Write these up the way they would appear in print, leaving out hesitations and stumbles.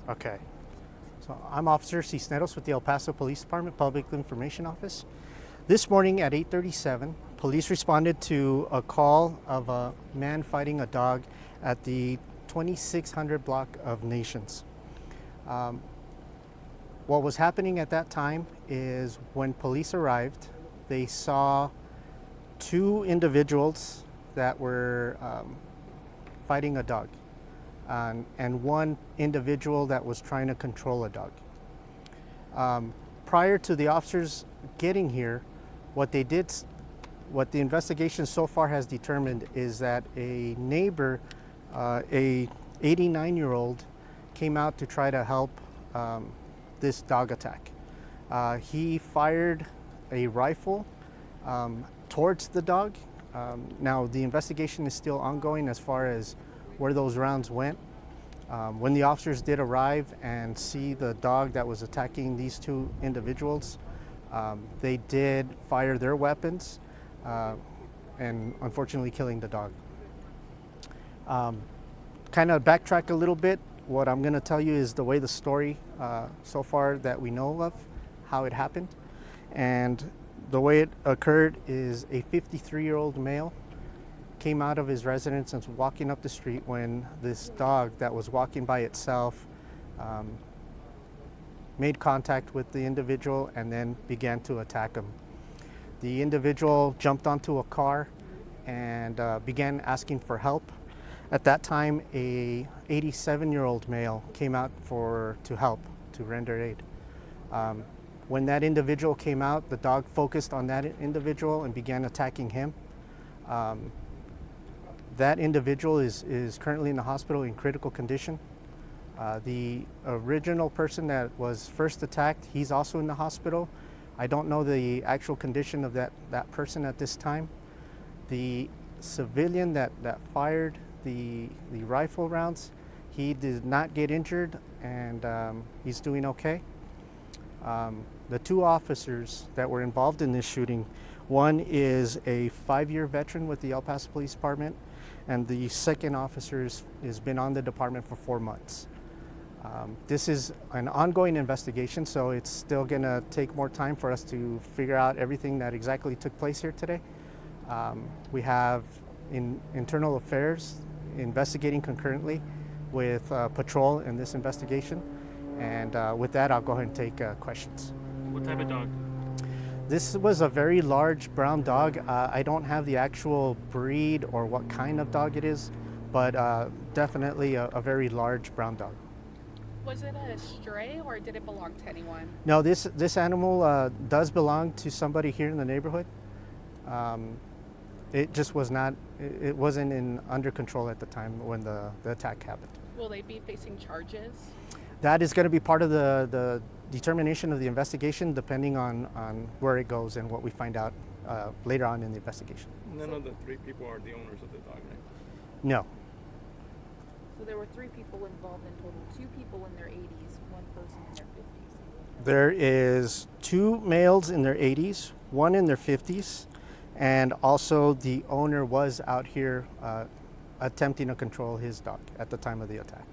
Okay. So I'm Officer Cisneros with the El Paso Police Department Public Information Office. This morning at 8:37, police responded to a call of a man fighting a dog at the 2600 block of Nations. What was happening at that time is when police arrived, they saw two individuals that were fighting a dog, and one individual that was trying to control a dog. Prior to the officers getting here, what they did, what the investigation so far has determined is that a neighbor, a 89-year-old, came out to try to help this dog attack. He fired a rifle towards the dog. Now the investigation is still ongoing as far as where those rounds went. When the officers did arrive and see the dog that was attacking these two individuals, they did fire their weapons and unfortunately killing the dog. Kind of backtrack a little bit. What I'm going to tell you is the way the story so far that we know of, how it happened. And the way it occurred is a 53-year-old male came out of his residence and was walking up the street when this dog that was walking by itself made contact with the individual and then began to attack him. The individual jumped onto a car and began asking for help. At that time, a 87-year-old male came out to help, to render aid. When that individual came out, the dog focused on that individual and began attacking him. That individual is currently in the hospital in critical condition. The original person that was first attacked, he's also in the hospital. I don't know the actual condition of that person at this time. The civilian that fired the rifle rounds, he did not get injured and he's doing okay. The two officers that were involved in this shooting, one is a 5-year veteran with the El Paso Police Department, and the second officer has been on the department for 4 months. This is an ongoing investigation, so it's still going to take more time for us to figure out everything that exactly took place here today. We have internal affairs investigating concurrently with patrol in this investigation, and with that I'll go ahead and take questions. What type of dog? This was a very large brown dog. I don't have the actual breed or what kind of dog it is, but definitely a very large brown dog. Was it a stray or did it belong to anyone? No, this animal does belong to somebody here in the neighborhood. It just was not, it wasn't under control at the time when the attack happened. Will they be facing charges? That is going to be part of the determination of the investigation, depending on where it goes and what we find out later on in the investigation. None of the three people are the owners of the dog, right? No. So there were 3 people involved in total, 2 people in their 80s, 1 person in their 50s. There is 2 males in their 80s, 1 in their 50s, and also the owner was out here attempting to control his dog at the time of the attack.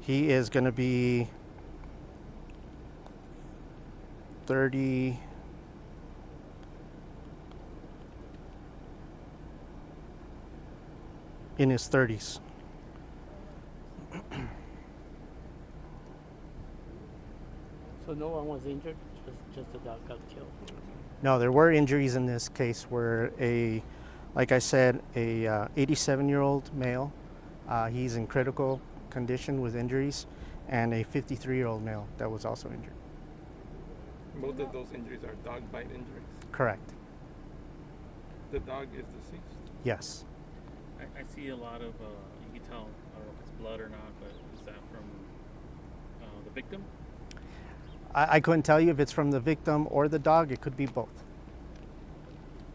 He is going to be 30, in his 30s. So no one was injured, just the dog got killed. No, there were injuries in this case where like I said, a 87-year-old male, he's in critical condition with injuries, and a 53-year-old male that was also injured. Both of those injuries are dog bite injuries. Correct. The dog is deceased. Yes. I see a lot of, you can tell, I don't know if it's blood or not, but is that from the victim? I couldn't tell you if it's from the victim or the dog. It could be both.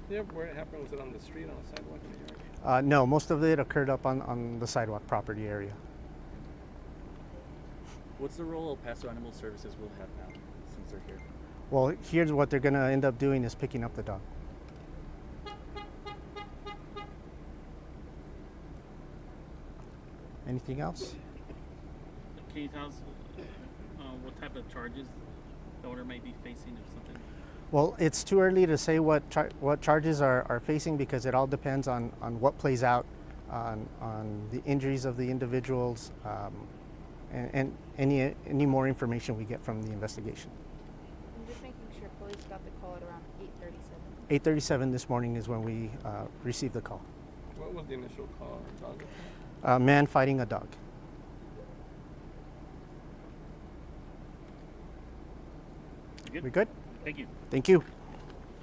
Yeah, where it happened, was it on the street, on the sidewalk, in the yard? No, most of it occurred up on the sidewalk property area. What's the role El Paso Animal Services will have now since they're here? Well, here's what they're going to end up doing is picking up the dog. Anything else? can you tell us what type of charges the owner may be facing or something? Well, it's too early to say what charges are facing because it all depends on what plays out, on the injuries of the individuals, and any more information we get from the investigation. I'm just making sure police got the call at around 8:37. 8:37 this morning is when we received the call. What was the initial call? Dog attack? A man fighting a dog. You good? We good? Thank you. Thank you.